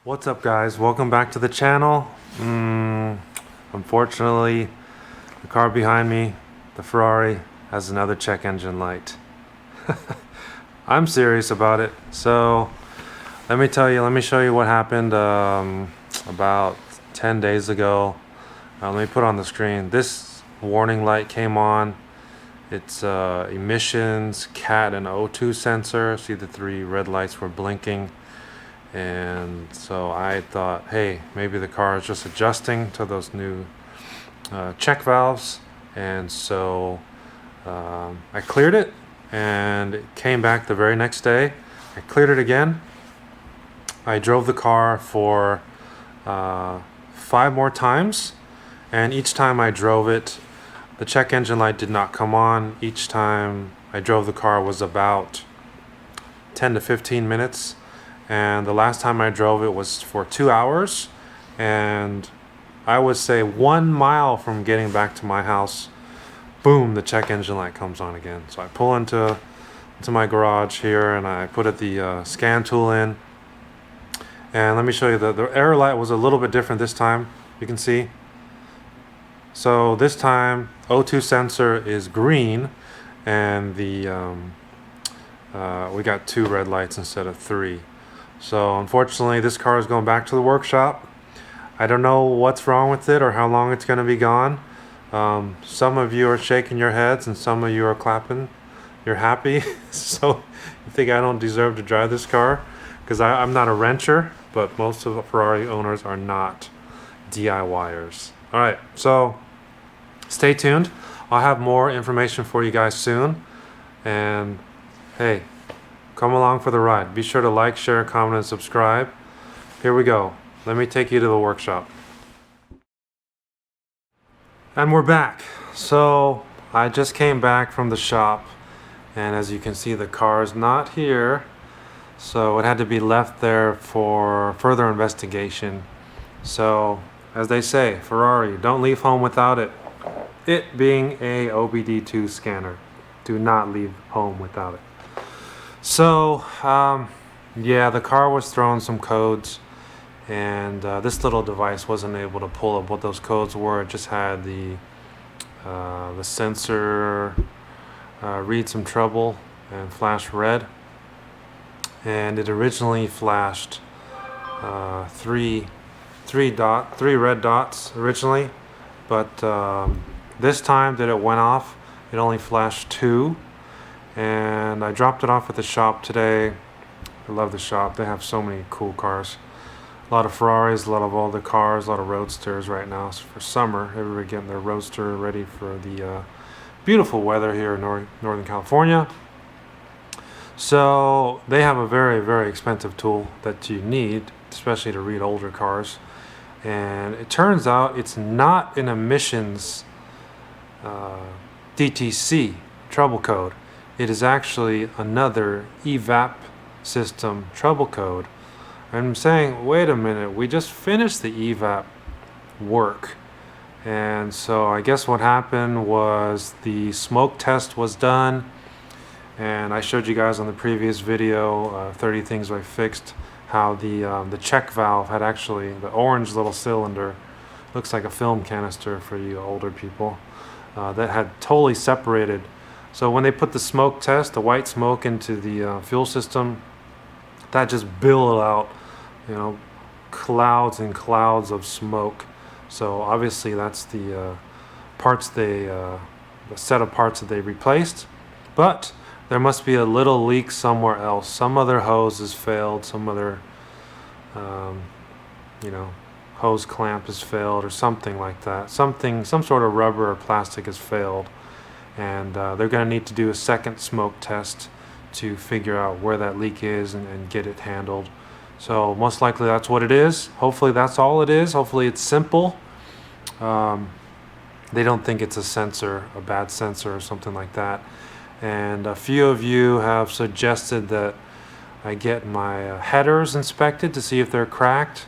What's up, guys? Welcome back to the channel. Unfortunately, the car behind me, the Ferrari, has another check engine light. I'm serious about it. So let me show you what happened about 10 days ago. Let me put on the screen. This warning light came on. It's emissions, CAT, and O2 sensor. See, the three red lights were blinking. And so I thought, hey, maybe the car is just adjusting to those new check valves. And so I cleared it, and it came back the very next day. I cleared it again. I drove the car for 5 more times, and each time I drove it, the check engine light did not come on. Each time I drove the car was about 10 to 15 minutes. And the last time I drove it was for 2 hours, and I would say 1 mile from getting back to my house, boom, the check engine light comes on again. So I pull into my garage here, and I put the scan tool in, and let me show you the error light was a little bit different this time. You can see. So this time O2 sensor is green, and we got 2 red lights instead of 3. So unfortunately, this car is going back to the workshop. I don't know what's wrong with it or how long it's going to be gone. Some of you are shaking your heads and some of you are clapping. You're happy. So you think I don't deserve to drive this car? Because I'm not a wrencher, but most of the Ferrari owners are not DIYers. All right, so stay tuned. I'll have more information for you guys soon. And hey, come along for the ride. Be sure to like, share, comment, and subscribe. Here we go. Let me take you to the workshop. And we're back. So I just came back from the shop, and as you can see, the car is not here. So it had to be left there for further investigation. So as they say, Ferrari, don't leave home without it. It being a OBD2 scanner. Do not leave home without it. So, yeah, the car was throwing some codes, and this little device wasn't able to pull up what those codes were. It just had the sensor read some trouble and flash red, and it originally flashed three red dots originally, but this time that it went off, it only flashed 2. And I dropped it off at the shop today. I love the shop. They have so many cool cars. A lot of Ferraris, a lot of older cars, a lot of roadsters right now. So for summer, everybody getting their roadster ready for the beautiful weather here in Northern California. So they have a very, very expensive tool that you need, especially to read older cars. And it turns out it's not an emissions DTC trouble code. It is actually another evap system trouble code. I'm saying, wait a minute, we just finished the evap work. And so I guess what happened was the smoke test was done. And I showed you guys on the previous video, 30 things I fixed, how the check valve had actually, the orange little cylinder, looks like a film canister for you older people, that had totally separated. So when they put the smoke test, the white smoke, into the fuel system, that just billowed out, clouds and clouds of smoke. So obviously that's the the set of parts that they replaced. But there must be a little leak somewhere else. Some other hose has failed. Some other, hose clamp has failed, or something like that. Some sort of rubber or plastic has failed. And they're going to need to do a second smoke test to figure out where that leak is and get it handled. So most likely that's what it is. Hopefully that's all it is. Hopefully it's simple. They don't think it's a bad sensor or something like that. And a few of you have suggested that I get my headers inspected to see if they're cracked,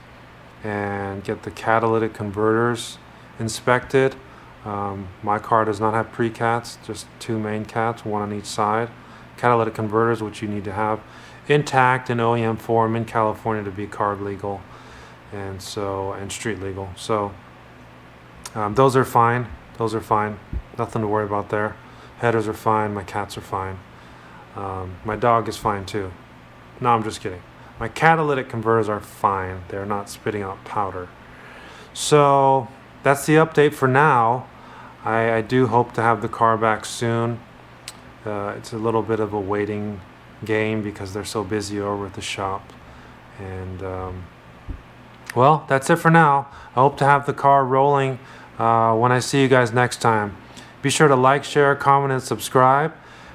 and get the catalytic converters inspected. My car does not have pre-cats, just 2 main cats, 1 on each side. Catalytic converters, which you need to have intact in OEM form in California to be CARB legal. and street legal. So those are fine. Those are fine. Nothing to worry about there. Headers are fine. My cats are fine. My dog is fine too. No, I'm just kidding. My catalytic converters are fine. They're not spitting out powder. So that's the update for now. I do hope to have the car back soon. It's a little bit of a waiting game because they're so busy over at the shop. And well, that's it for now. I hope to have the car rolling when I see you guys next time. Be sure to like, share, comment, and subscribe.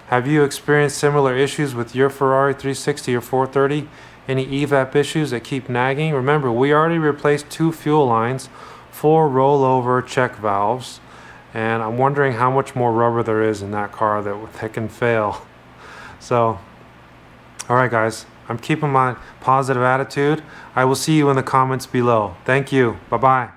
Have you experienced similar issues with your Ferrari 360 or 430? Any evap issues that keep nagging? Remember, we already replaced 2 fuel lines, 4 rollover check valves, and I'm wondering how much more rubber there is in that car that can fail. So, alright guys, I'm keeping my positive attitude. I will see you in the comments below. Thank you. Bye-bye.